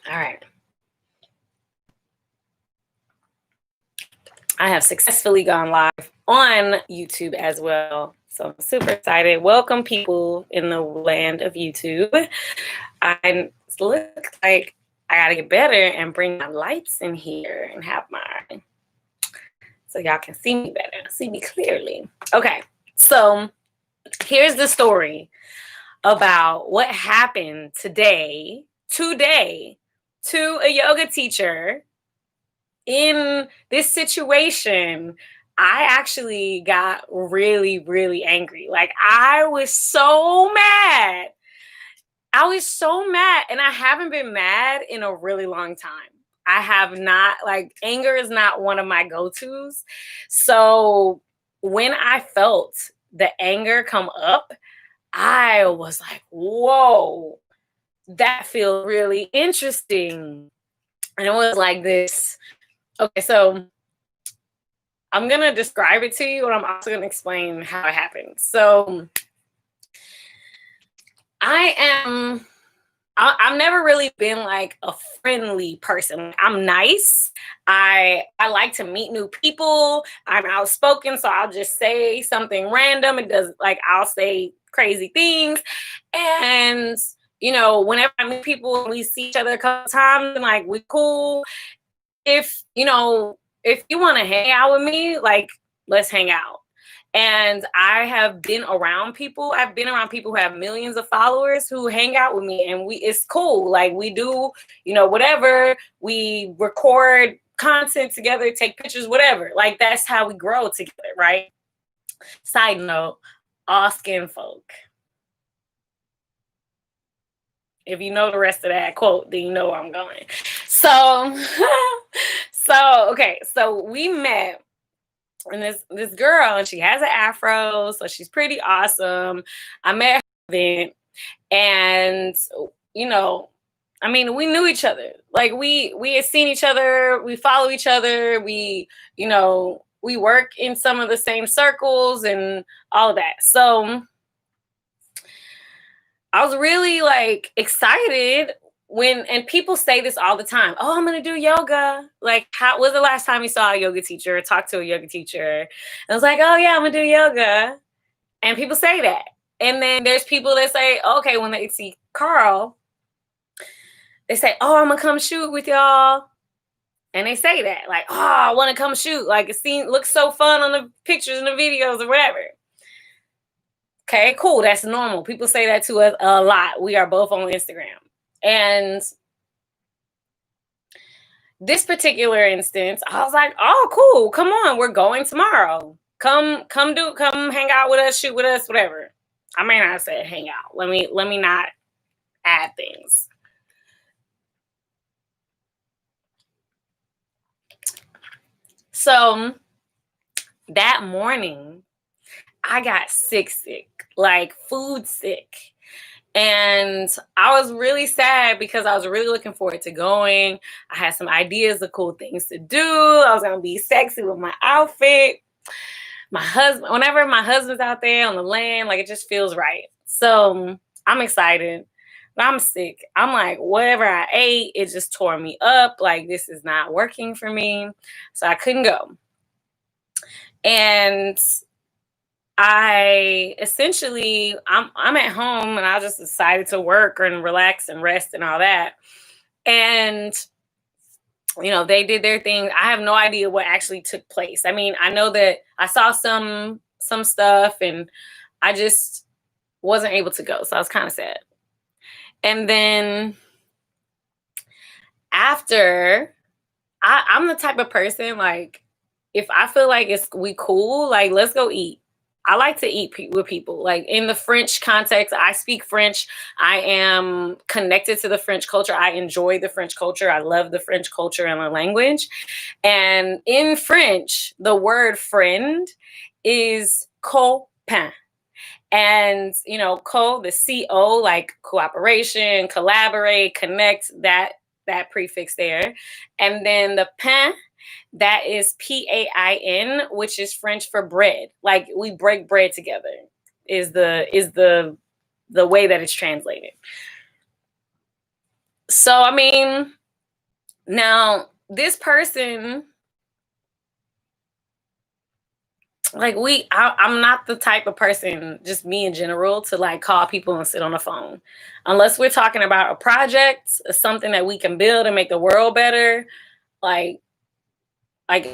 All right. I have successfully gone live on YouTube as well. So I'm super excited. Welcome, people in the land of YouTube. I look like I gotta get better and bring my lights in here and have my, so y'all can see me better, see me clearly. Okay, so here's the story about what happened today to a yoga teacher in this situation. I actually got really, really angry. Like, I was so mad. And I haven't been mad in a really long time. I have not, like, anger is not one of my go-tos. So when I felt the anger come up, I was like, whoa, that feels really interesting. And it was like this. Okay, so I'm going to describe it to you, and I'm also going to explain how it happened. So I've never really been like a friendly person. I'm nice. I like to meet new people. I'm outspoken, so I'll just say something random. It does, like, I'll say crazy things. And whenever I meet people and we see each other a couple times and like we cool, if you want to hang out with me, like, let's hang out. And I've been around people who have millions of followers who hang out with me, and it's cool. Like, we do, whatever. We record content together, take pictures, whatever. Like, that's how we grow together, right? Side note, all skin folk. If you know the rest of that quote, then you know where I'm going. So, okay. So we met, and this girl, and she has an afro, so she's pretty awesome. I met her at an event, and we knew each other. Like, we had seen each other, we follow each other, we work in some of the same circles and all of that. So I was really, like, excited and people say this all the time. Oh, I'm going to do yoga. Like, how was the last time you saw a yoga teacher or talked to a yoga teacher? And I was like, oh yeah, I'm going to do yoga. And people say that. And then there's people that say, okay, when they see Carl, they say, oh, I'm going to come shoot with y'all. And they say that, like, oh, I want to come shoot. Like, looks so fun on the pictures and the videos or whatever. Okay, cool. That's normal. People say that to us a lot. We are both on Instagram. And this particular instance, I was like, oh, cool. Come on. We're going tomorrow. Come hang out with us, shoot with us, whatever. I may not have said hang out. Let me not add things. So that morning, I got sick, like food sick. And I was really sad because I was really looking forward to going. I had some ideas of cool things to do. I was going to be sexy with my outfit. Whenever my husband's out there on the land, like, it just feels right. So I'm excited, but I'm sick. I'm like, whatever I ate, it just tore me up. Like, this is not working for me. So I couldn't go. And I'm at home, and I just decided to work and relax and rest and all that. And, they did their thing. I have no idea what actually took place. I mean, I know that I saw some stuff, and I just wasn't able to go. So I was kind of sad. And then after, I'm the type of person, like, if I feel like we cool, like, let's go eat. I like to eat with people. Like, in the French context, I speak French. I am connected to the French culture. I enjoy the French culture. I love the French culture and the language. And in French, the word friend is copain. And, the CO, like cooperation, collaborate, connect, that prefix there. And then the pain, that is PAIN, which is French for bread. Like, we break bread together is the way that it's translated. So, I mean, Now, this person, like I'm not the type of person, just me in general, to like call people and sit on the phone. Unless we're talking about a project, something that we can build and make the world better, like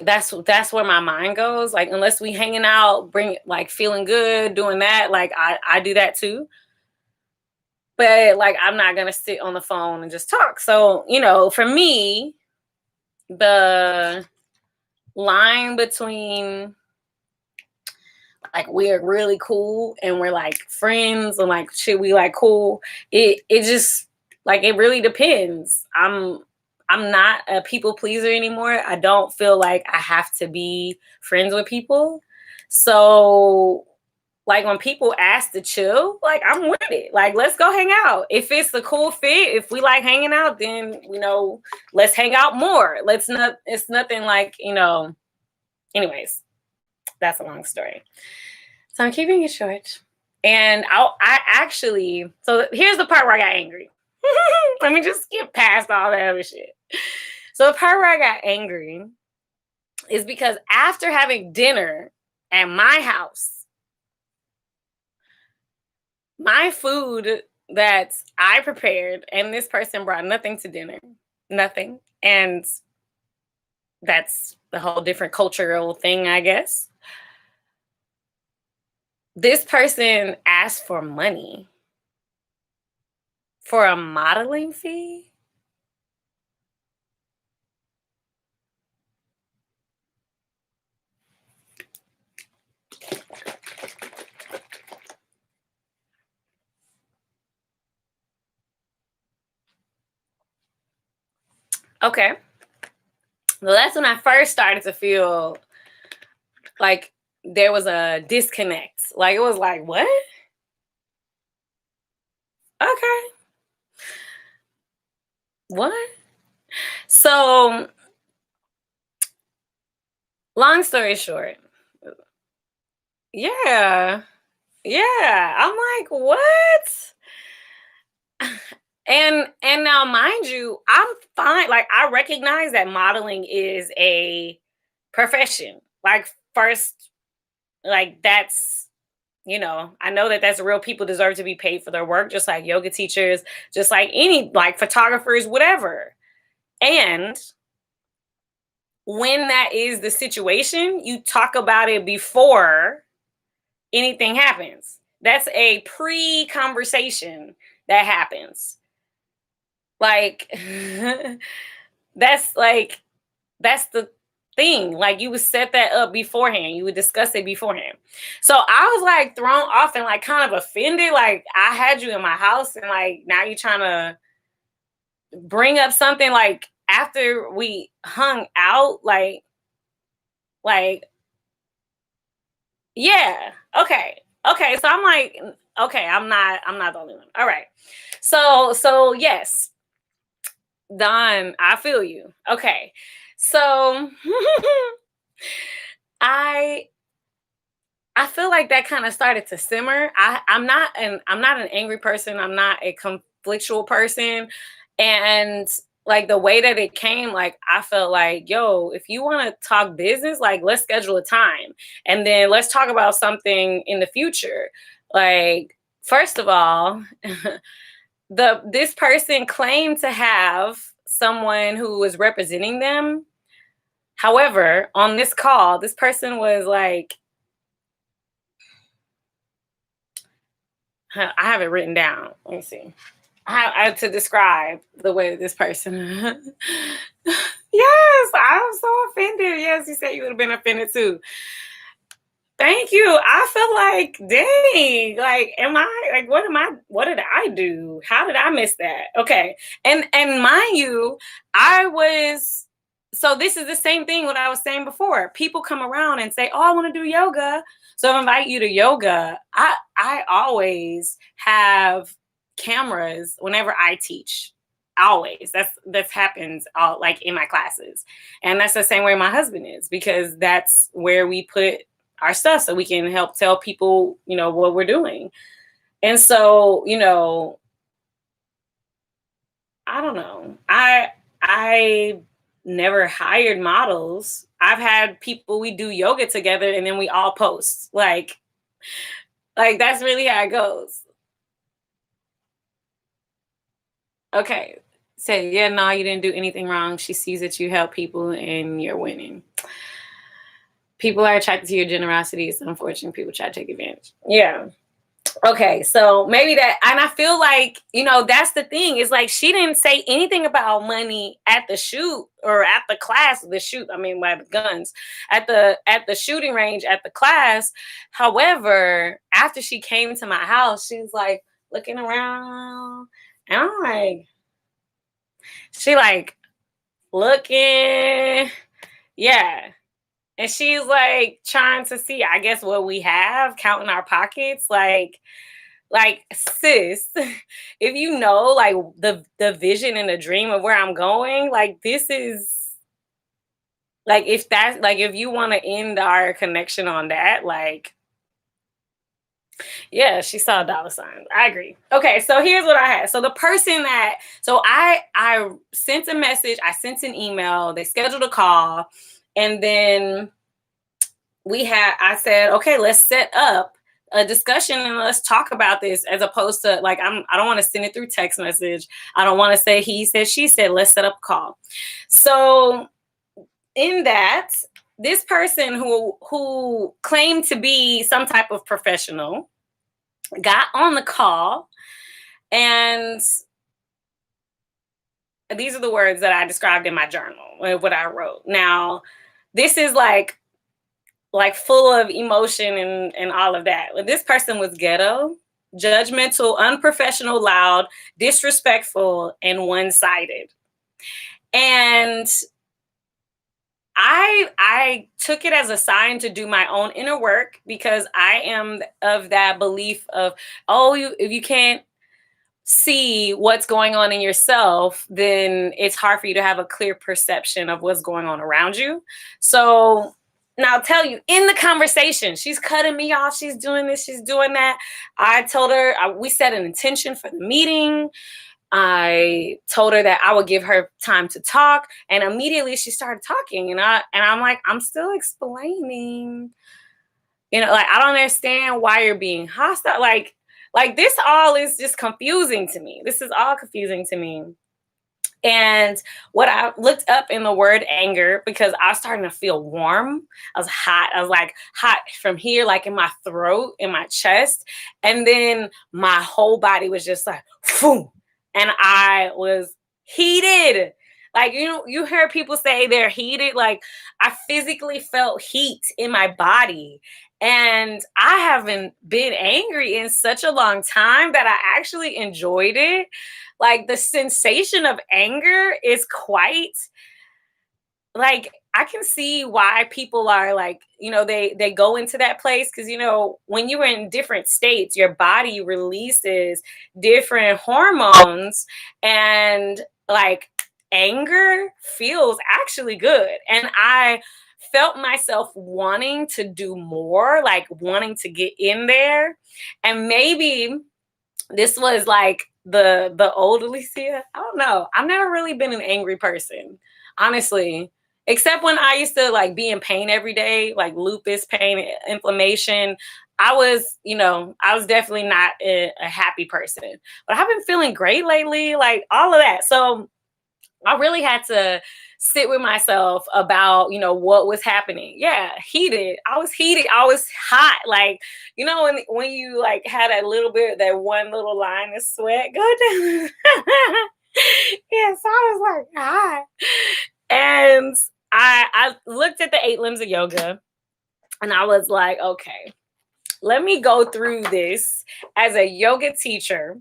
that's where my mind goes. Like unless we hanging out, bring like feeling good, doing that, like I do that too. But like I'm not gonna sit on the phone and just talk. So, for me, the line between like we're really cool and we're like friends and like shit we like cool, it just like it really depends. I'm not a people pleaser anymore. I don't feel like I have to be friends with people. So like when people ask to chill, like I'm with it. Like let's go hang out. If it's a cool fit, if we like hanging out, then let's hang out more. Let's not. It's nothing like. Anyways, that's a long story. So I'm keeping it short. And I actually. So here's the part where I got angry. Let me just skip past all that other shit. So the part where I got angry is because after having dinner at my house, my food that I prepared, and this person brought nothing to dinner, nothing. And that's the whole different cultural thing, I guess. This person asked for money for a modeling fee. Okay. Well, that's when I first started to feel like there was a disconnect. Like it was like, what? Okay. What? So, long story short, yeah. Yeah. I'm like, what? And now mind you, I'm fine. Like I recognize that modeling is a profession. Like first, like that's I know that that's real. People deserve to be paid for their work, just like yoga teachers, just like any like photographers, whatever. And when that is the situation, you talk about it before anything happens. That's a pre-conversation that happens. Like that's like that's the thing. Like you would set that up beforehand. You would discuss it beforehand. So I was like thrown off and like kind of offended. Like I had you in my house and like now you're trying to bring up something like after we hung out, like yeah. Okay. Okay. So I'm like, okay, I'm not the only one. All right. So yes, Don, I feel you. Okay. So I I feel like that kind of started to simmer. I'm not an angry person. I'm not a conflictual person. And like the way that it came, like I felt like, yo, if you want to talk business, like let's schedule a time. And then let's talk about something in the future. Like, first of all, this person claimed to have someone who was representing them. However, on this call, this person was like, I have it written down. Let me see. How to describe the way that this person. Yes, I'm so offended. Yes, you said you would have been offended too. Thank you. I feel like, dang, like, am I like, what did I do? How did I miss that? Okay. And mind you, I was, so this is the same thing what I was saying before. People come around and say, oh, I want to do yoga. So I invite you to yoga. I always have cameras whenever I teach. Always. That's happens all like in my classes. And that's the same way my husband is, because that's where we put our stuff so we can help tell people, what we're doing. And so, I don't know. I I never hired models. I've had people, we do yoga together and then we all post. Like that's really how it goes. Okay. Say, yeah, no, you didn't do anything wrong. She sees that you help people and you're winning. People are attracted to your generosity. It's unfortunate people try to take advantage. Yeah. Okay, so maybe that, and I feel like, that's the thing, is like she didn't say anything about money at the shoot or at the class, the shoot, I mean, by the guns, at the shooting range, at the class. However, after she came to my house, she was like looking around, and I'm like, she like looking, yeah. And she's like trying to see, I guess, what we have, counting our pockets, like sis, if you know like the vision and the dream of where I'm going, like this is like, if that's like, if you want to end our connection on that, like, yeah, she saw dollar signs. I agree. Okay, so here's what I had. So the person that, so I sent a message, I sent an email, they scheduled a call, and then I said, okay, let's set up a discussion and let's talk about this, as opposed to like, I don't want to send it through text message. I don't want to say he said, she said, let's set up a call. So in that, this person who claimed to be some type of professional got on the call, and these are the words that I described in my journal, what I wrote. Now, this is like full of emotion and all of that. This person was ghetto, judgmental, unprofessional, loud, disrespectful, and one-sided. And I took it as a sign to do my own inner work, because I am of that belief of, if you can't see what's going on in yourself, then it's hard for you to have a clear perception of what's going on around you. So now I'll tell you, in the conversation, she's cutting me off. She's doing this, she's doing that. I told her, we set an intention for the meeting. I told her that I would give her time to talk, and immediately she started talking, and I'm like, I'm still explaining, like, I don't understand why you're being hostile. Like this all is just confusing to me. This is all confusing to me. And what I looked up in the word anger, because I was starting to feel warm. I was hot. I was like hot from here, like in my throat, in my chest. And then my whole body was just like, phew. And I was heated. Like, you hear people say they're heated. Like, I physically felt heat in my body. And I haven't been angry in such a long time that I actually enjoyed it. Like, the sensation of anger is quite, like, I can see why people are like, they go into that place, because, when you're in different states, your body releases different hormones, and like anger feels actually good. And I felt myself wanting to do more, like wanting to get in there. And maybe this was like the old Alicia. I don't know. I've never really been an angry person, honestly, except when I used to like be in pain every day, like lupus pain, inflammation. I was definitely not a happy person, but I've been feeling great lately, like all of that. So I really had to sit with myself about, what was happening. Yeah, heated. I was heated. I was hot. Like, when you like had a little bit, that one little line of sweat go down. Yeah, so I was like hot. And I looked at the 8 limbs of yoga, and I was like, okay, let me go through this as a yoga teacher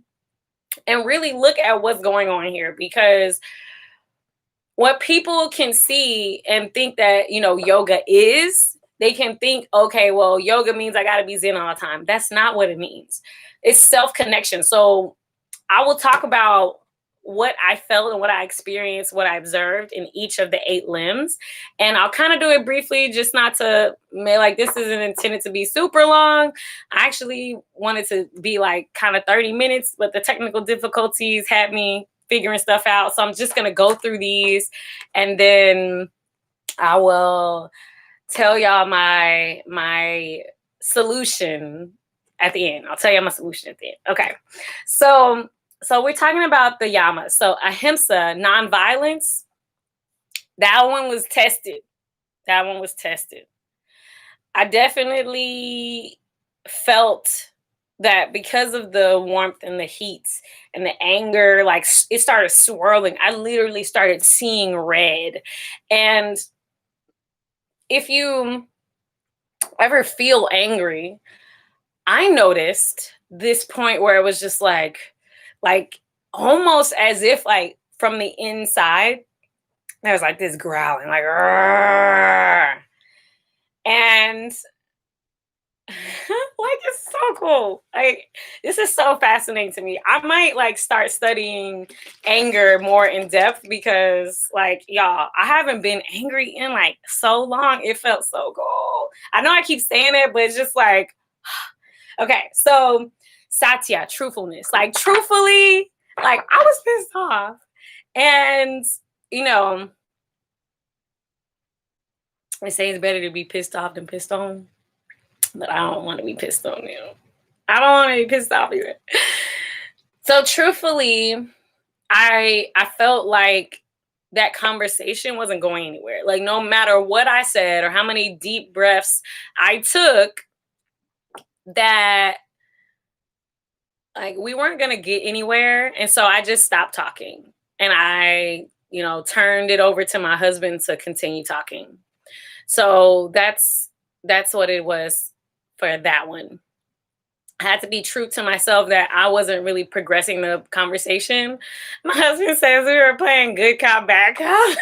and really look at what's going on here, because what people can see and think that, yoga is, they can think, okay, well, yoga means I got to be zen all the time. That's not what it means. It's self-connection. So I will talk about what I felt and what I experienced, what I observed in each of the 8 limbs. And I'll kind of do it briefly, just not to, like, this isn't intended to be super long. I actually wanted to be like kind of 30 minutes, but the technical difficulties had me figuring stuff out. So I'm just going to go through these, and then I will tell y'all my solution at the end. I'll tell you my solution at the end. Okay. So we're talking about the yamas. So ahimsa, nonviolence, that one was tested. That one was tested. I definitely felt that because of the warmth and the heat and the anger, like it started swirling. I literally started seeing red. And if you ever feel angry, I noticed this point where it was just like almost as if like from the inside, there was like this growling, like, "Argh." And like it's so cool. Like this is so fascinating to me. I might like start studying anger more in depth because like y'all, I haven't been angry in like so long. It felt so cool. I know I keep saying it, but it's just like okay. So Satya, truthfulness. Like truthfully, like I was pissed off. And you know, they say it's better to be pissed off than pissed on. But I don't want to be pissed on you. I don't want to be pissed off either. So truthfully, I felt like that conversation wasn't going anywhere. Like no matter what I said or how many deep breaths I took, that like we weren't gonna get anywhere. And so I just stopped talking. And I, turned it over to my husband to continue talking. So that's what it was for that one. I had to be true to myself that I wasn't really progressing the conversation. My husband says we were playing good cop, bad cop.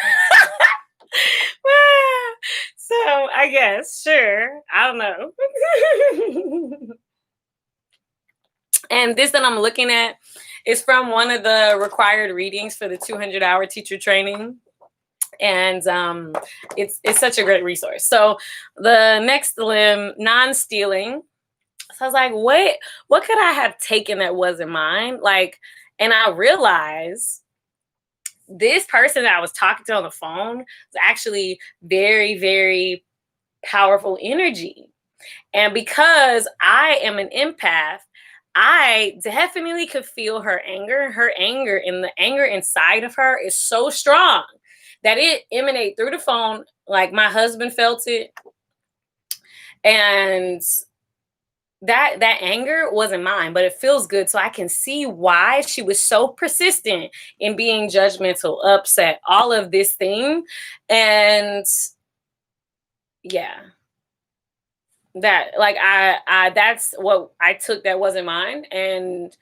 So I guess, sure. I don't know. And this that I'm looking at is from one of the required readings for the 200-hour teacher training. And it's such a great resource. So the next limb, non-stealing. So I was like, what could I have taken that wasn't mine? Like, and I realized this person that I was talking to on the phone was actually very, very powerful energy. And because I am an empath, I definitely could feel her anger. Her anger and the anger inside of her is so strong that it emanated through the phone. Like my husband felt it. And that anger wasn't mine, but it feels good. So I can see why she was so persistent in being judgmental, upset, all of this thing. And yeah, that like I that's what I took that wasn't mine. And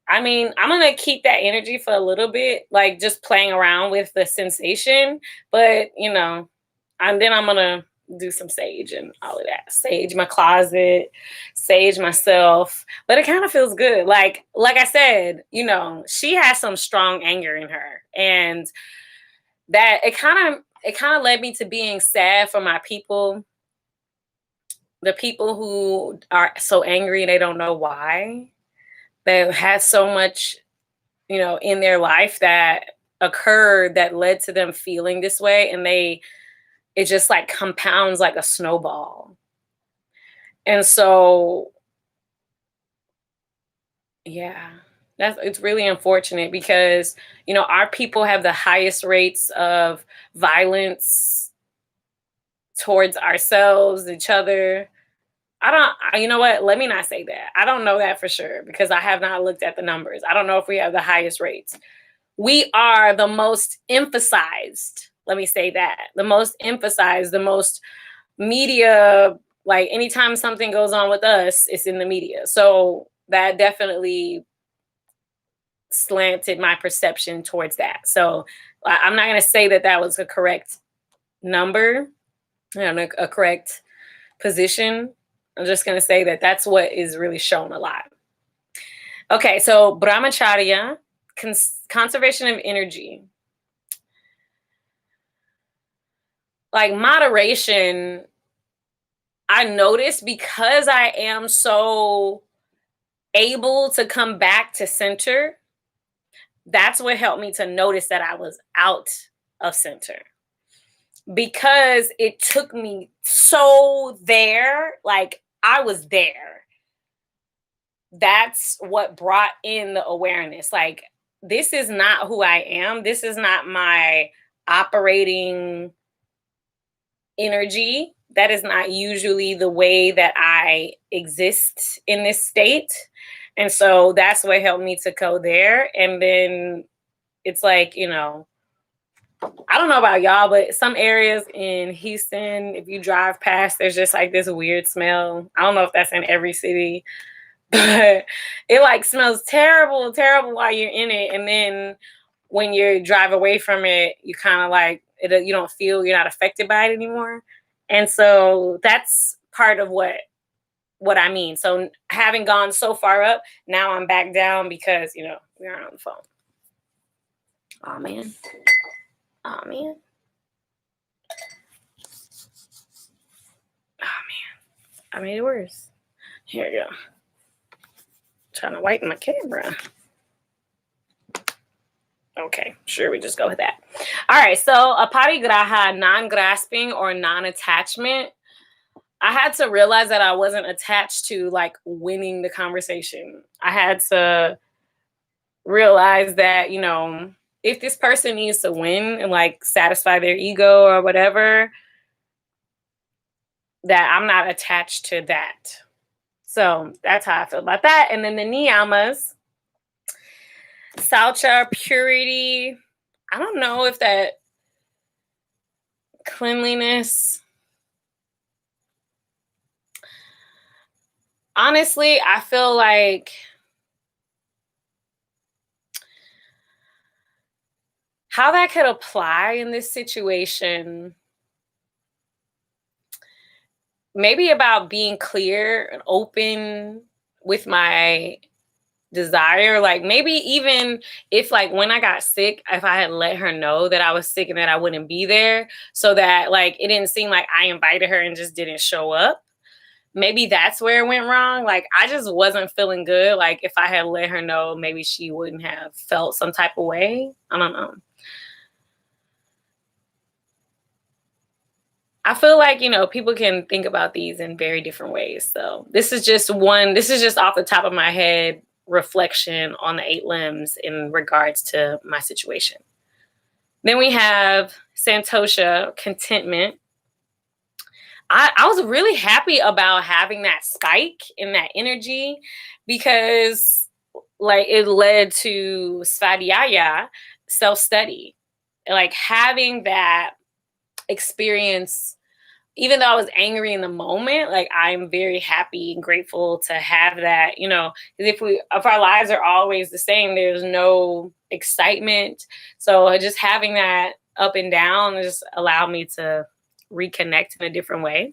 I mean, I'm gonna keep that energy for a little bit, like just playing around with the sensation. But and then I'm gonna do some sage and all of that. Sage my closet, sage myself. But it kind of feels good. Like I said, she has some strong anger in her. And that it kind of led me to being sad for my people. The people who are so angry they don't know why. They had so much, in their life that occurred that led to them feeling this way. And it just like compounds like a snowball. And so, yeah, it's really unfortunate because, our people have the highest rates of violence towards ourselves, each other. You know what? Let me not say that. I don't know that for sure because I have not looked at the numbers. I don't know if we have the highest rates. We are the most emphasized. Let me say that. The most emphasized, the most media, like anytime something goes on with us, it's in the media. So that definitely slanted my perception towards that. So I'm not going to say that was a correct number, a correct position. I'm just going to say that that's what is really shown a lot. Okay, so brahmacharya, conservation of energy. Like moderation, I noticed because I am so able to come back to center, that's what helped me to notice that I was out of center, because it took me so there, like I was there. That's what brought in the awareness. Like, this is not who I am. This is not my operating energy. That is not usually the way that I exist in this state. And so that's what helped me to go there. And then it's like, I don't know about y'all, but some areas in Houston, if you drive past, there's just like this weird smell. I don't know if that's in every city, but it like smells terrible, terrible while you're in it. And then when you drive away from it, you kind of like it, you don't feel, you're not affected by it anymore. And so that's part of what I mean. So having gone so far up, now I'm back down because, we're on the phone. Oh man. Oh man. Oh man. I made it worse. Here we go. Trying to wipe my camera. Okay, sure, we just go with that. All right, so aparigraha, non-grasping or non-attachment. I had to realize that I wasn't attached to like winning the conversation. I had to realize that, if this person needs to win and like satisfy their ego or whatever, that I'm not attached to that. So that's how I feel about that. And then the niyamas, Saucha, purity. I don't know if that cleanliness. Honestly, I feel like how that could apply in this situation, maybe about being clear and open with my desire. Like maybe even if like when I got sick, if I had let her know that I was sick and that I wouldn't be there, so that like it didn't seem like I invited her and just didn't show up. Maybe that's where it went wrong. Like I just wasn't feeling good. Like if I had let her know, maybe she wouldn't have felt some type of way. I don't know. I feel like, people can think about these in very different ways. So this is just off the top of my head reflection on the 8 limbs in regards to my situation. Then we have Santosha, contentment. I was really happy about having that spike in that energy because like it led to svadhyaya, self-study. Like having that experience, even though I was angry in the moment, like I'm very happy and grateful to have that, if our lives are always the same, there's no excitement. So just having that up and down just allowed me to reconnect in a different way.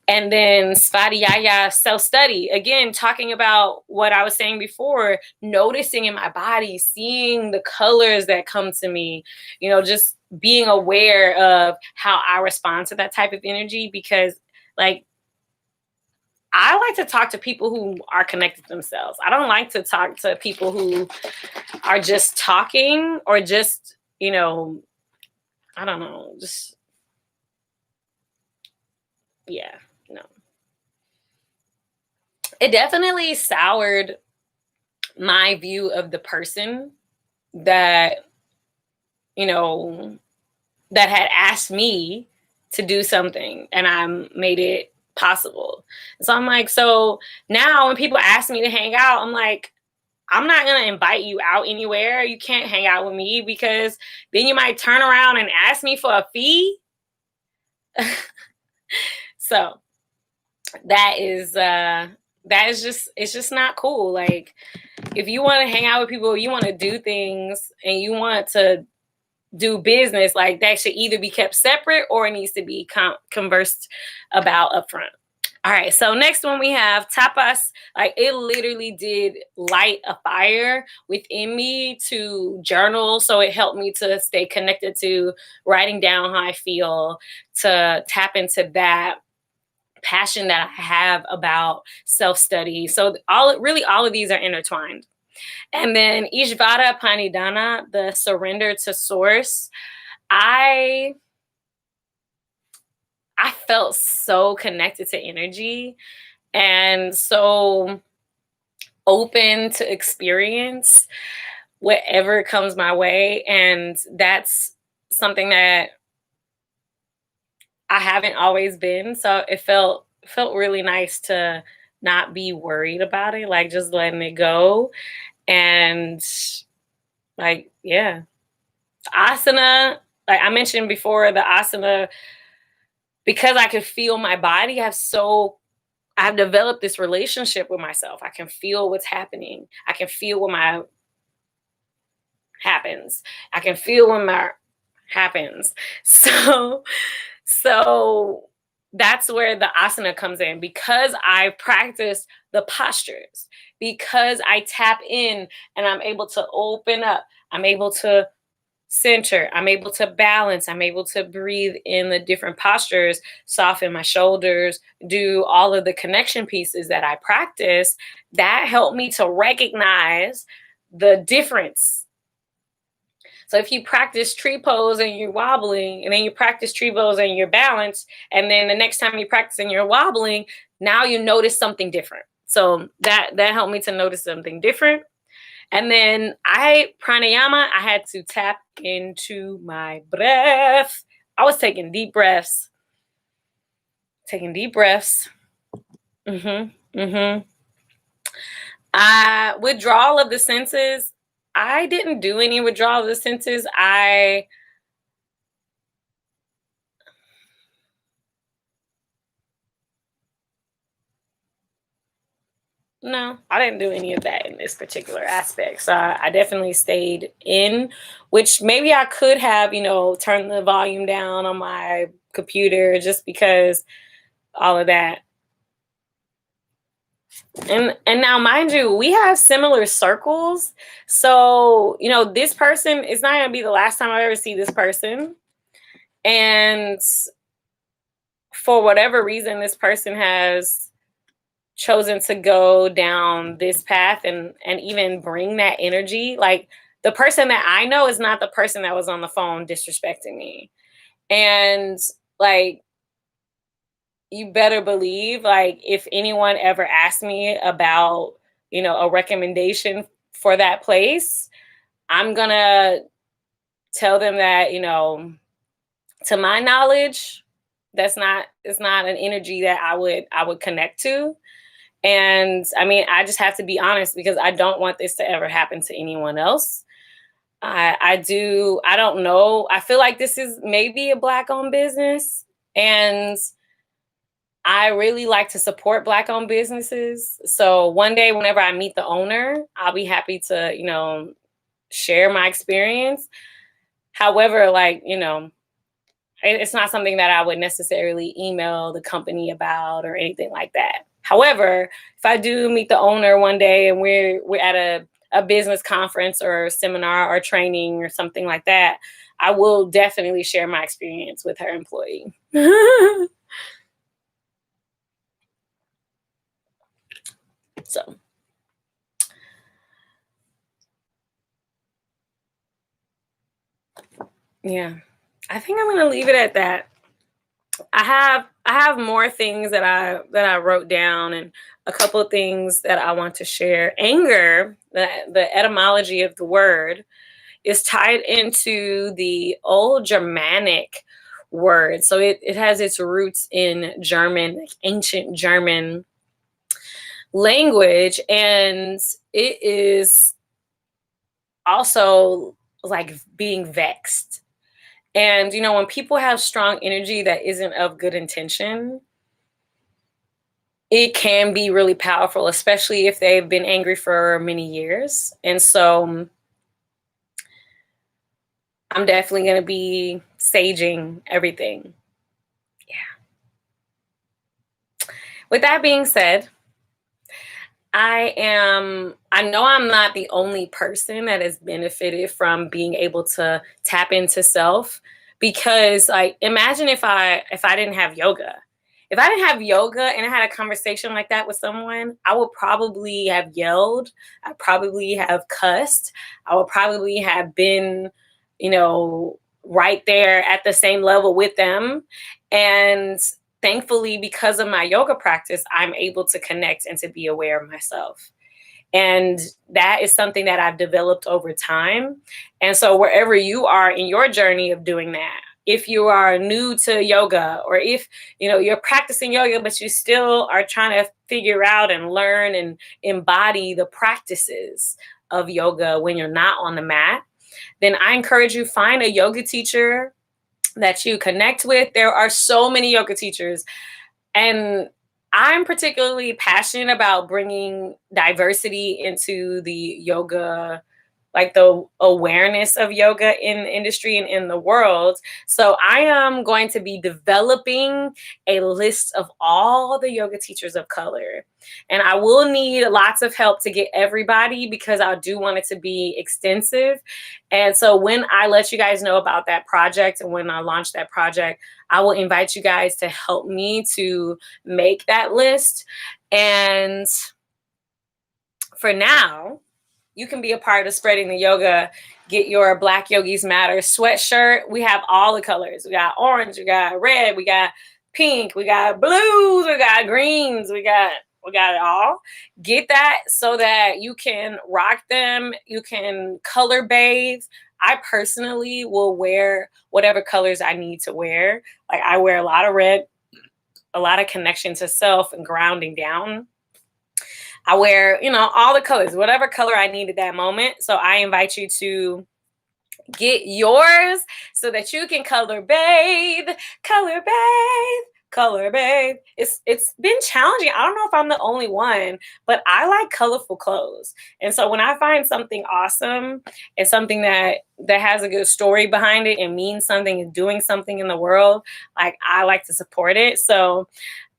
And then svadhyaya, self-study. Again, talking about what I was saying before, noticing in my body, seeing the colors that come to me, just being aware of how I respond to that type of energy. Because like, I like to talk to people who are connected to themselves. I don't like to talk to people who are just talking or just, I don't know, just, yeah, no. It definitely soured my view of the person that, that had asked me to do something and I made it possible. So I'm like, so now when people ask me to hang out, I'm like, I'm not going to invite you out anywhere. You can't hang out with me because then you might turn around and ask me for a fee. So it's just not cool. Like if you want to hang out with people, you want to do things and you want to do business, like that should either be kept separate or it needs to be conversed about upfront. All right, so next one we have tapas. Like it literally did light a fire within me to journal. So it helped me to stay connected to writing down how I feel, to tap into that passion that I have about self-study. So all of these are intertwined. And then Ishvara Panidana, the surrender to source. I I felt so connected to energy and so open to experience whatever comes my way. And that's something that I haven't always been. So it felt really nice to not be worried about it, like just letting it go. And like, yeah. Asana, like I mentioned before, the asana, because I could feel my body, I've developed this relationship with myself. I can feel what's happening. I can feel when my happens. I can feel when my happens. So that's where the asana comes in, because I practice the postures, because I tap in and I'm able to open up. I'm able to center. I'm able to balance. I'm able to breathe in the different postures, soften my shoulders, do all of the connection pieces that I practice. That helped me to recognize the difference. So if you practice tree pose and you're wobbling, and then you practice tree pose and you're balanced, and then the next time you practice and you're wobbling, now you notice something different. So that helped me to notice something different. And then pranayama, I had to tap into my breath. I was taking deep breaths. Mm-hmm. Mm-hmm. Withdrawal of the senses. I didn't do any withdrawal of the senses. No, I didn't do any of that in this particular aspect. So I definitely stayed in, which maybe I could have, turned the volume down on my computer, just because all of that. And now, mind you, we have similar circles. So, this person is not gonna be the last time I ever see this person. And for whatever reason, this person has chosen to go down this path and even bring that energy. Like, the person that I know is not the person that was on the phone disrespecting me. And like, you better believe, like, if anyone ever asked me about, a recommendation for that place, I'm gonna tell them that, to my knowledge, it's not an energy that I would connect to. And I mean, I just have to be honest, because I don't want this to ever happen to anyone else. I don't know. I feel like this is maybe a Black owned business. And I really like to support Black owned businesses. So one day, whenever I meet the owner, I'll be happy to, share my experience. However, like, it's not something that I would necessarily email the company about or anything like that. However, if I do meet the owner one day and we're at a business conference or seminar or training or something like that, I will definitely share my experience with her employee. So, yeah, I think I'm gonna leave it at that. I have more things that I wrote down, and a couple of things that I want to share. Anger, the etymology of the word, is tied into the old Germanic word. So it has its roots in German, like ancient German language, and it is also like being vexed. And when people have strong energy that isn't of good intention, it can be really powerful, especially if they've been angry for many years. And so I'm definitely going to be saging everything. Yeah. With that being said, I know I'm not the only person that has benefited from being able to tap into self, because like, imagine if I didn't have yoga. if I didn't have yoga and I had a conversation like that with someone, I would probably have yelled. I probably have cussed. I would probably have been, you know, right there at the same level with them. And thankfully, because of my yoga practice, I'm able to connect and to be aware of myself. And that is something that I've developed over time. And so wherever you are in your journey of doing that, if you are new to yoga, or if you're practicing yoga but you still are trying to figure out and learn and embody the practices of yoga when you're not on the mat, then I encourage you, find a yoga teacher that you connect with. There are so many yoga teachers, and I'm particularly passionate about bringing diversity into the yoga, like the awareness of yoga in the industry and in the world. So I am going to be developing a list of all the yoga teachers of color. And I will need lots of help to get everybody, because I do want it to be extensive. And so when I let you guys know about that project and when I launch that project, I will invite you guys to help me to make that list. And for now, you can be a part of spreading the yoga. Get your Black Yogis Matter sweatshirt. We have all the colors. We got orange, we got red, we got pink, we got blues, we got greens, we got it all. Get that so that you can rock them. You can color bathe. I personally will wear whatever colors I need to wear. Like, I wear a lot of red, a lot of connection to self and grounding down. I wear, all the colors, whatever color I need at that moment. So I invite you to get yours so that you can color bathe, color bathe, color bathe. It's been challenging. I don't know if I'm the only one, but I like colorful clothes. And so when I find something awesome and something that has a good story behind it and means something and doing something in the world, like, I like to support it. So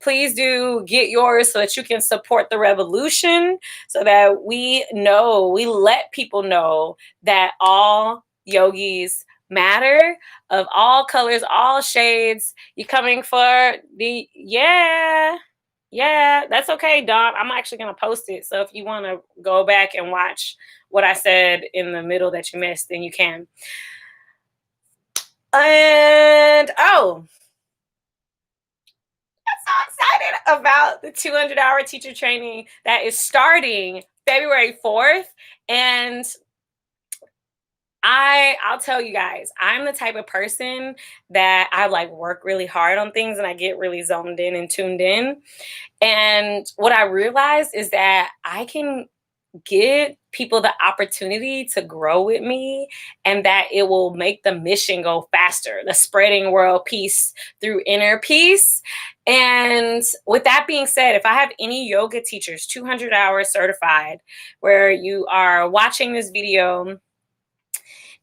please do get yours so that you can support the revolution, so that we let people know that all yogis matter, of all colors, all shades. You coming for the, yeah, that's okay, Dom. I'm actually going to post it. So if you want to go back and watch what I said in the middle that you missed, then you can. And, so excited about the 200-hour teacher training that is starting February 4th. And I'll tell you guys, I'm the type of person that I work really hard on things and I get really zoned in and tuned in. And what I realized is that I can give people the opportunity to grow with me, and that it will make the mission go faster, the spreading world peace through inner peace. And with that being said, if I have any yoga teachers, 200 hours certified, where you are watching this video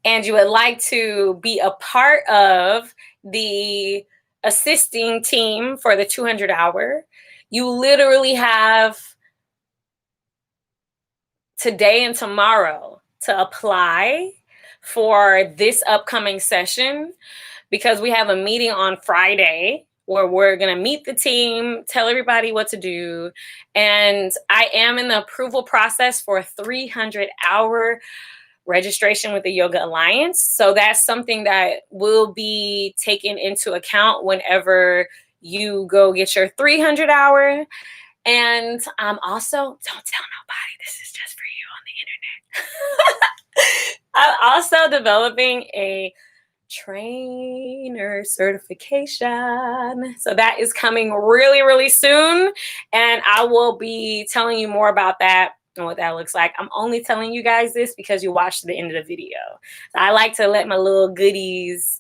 and you would like to be a part of the assisting team for the 200 hour, you literally have today and tomorrow to apply for this upcoming session, because we have a meeting on Friday where we're going to meet the team, tell everybody what to do. And I am in the approval process for a 300-hour registration with the Yoga Alliance. So that's something that will be taken into account whenever you go get your 300-hour. And also, don't tell nobody, this is just for you on the internet. I'm also developing a trainer certification. So that is coming really, really soon. And I will be telling you more about that and what that looks like. I'm only telling you guys this because you watched the end of the video. So I like to let my little goodies,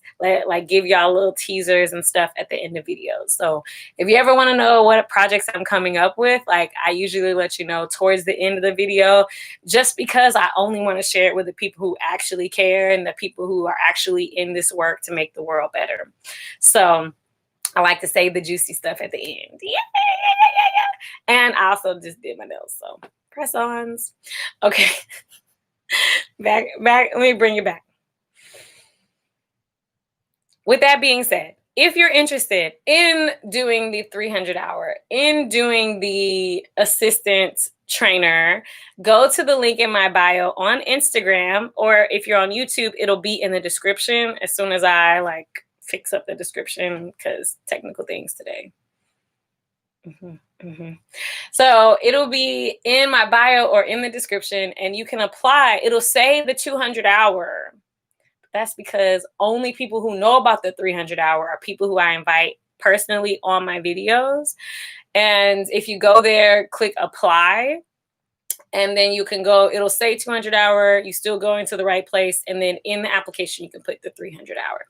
give y'all little teasers and stuff at the end of videos. So if you ever want to know what projects I'm coming up with, I usually let you know towards the end of the video, just because I only want to share it with the people who actually care and the people who are actually in this work to make the world better. So I like to save the juicy stuff at the end. Yeah. And I also just did my nails, so press-ons. Okay. back. Let me bring you back. With that being said, if you're interested in doing the 300 hour, in doing the assistant trainer, go to the link in my bio on Instagram, or if you're on YouTube, it'll be in the description as soon as I like fix up the description because technical things today. So it'll be in my bio or in the description, and you can apply. It'll say the 200 hour. That's because only people who know about the 300 hour are people who I invite personally on my videos. And if you go there, click apply, and then you can go, it'll say 200 hour, you still go into the right place. And then in the application, you can put the 300 hour.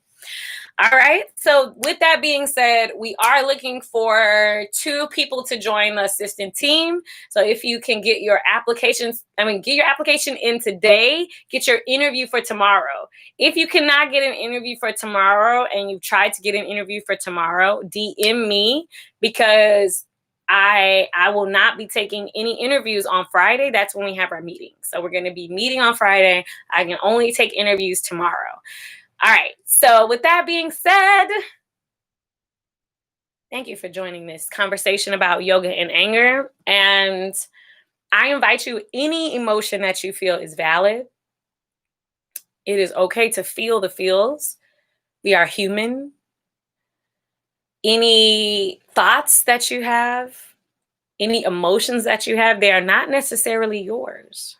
All right. So with that being said, we are looking for 2 people to join the assistant team. So if you can get your get your application in today, get your interview for tomorrow. If you cannot get an interview for tomorrow and you've tried to get an interview for tomorrow, DM me, because I will not be taking any interviews on Friday. That's when we have our meeting. So we're going to be meeting on Friday. I can only take interviews tomorrow. All right. So with that being said, thank you for joining this conversation about yoga and anger. And I invite you, any emotion that you feel is valid. It is okay to feel the feels. We are human. Any thoughts that you have, any emotions that you have, they are not necessarily yours.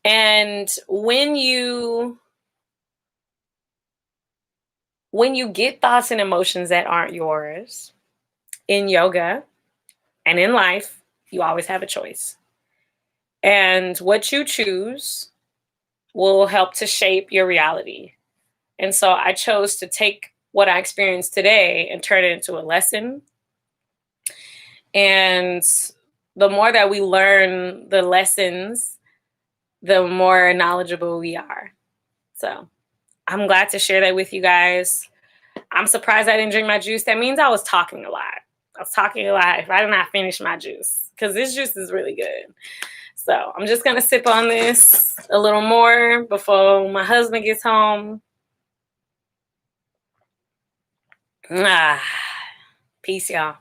And when you get thoughts and emotions that aren't yours in yoga and in life, you always have a choice. And what you choose will help to shape your reality. And so I chose to take what I experienced today and turn it into a lesson. And the more that we learn the lessons, the more knowledgeable we are. So I'm glad to share that with you guys. I'm surprised I didn't drink my juice. That means I was talking a lot. I was talking a lot if I did not finish my juice, because this juice is really good. So I'm just going to sip on this a little more before my husband gets home. Peace, y'all.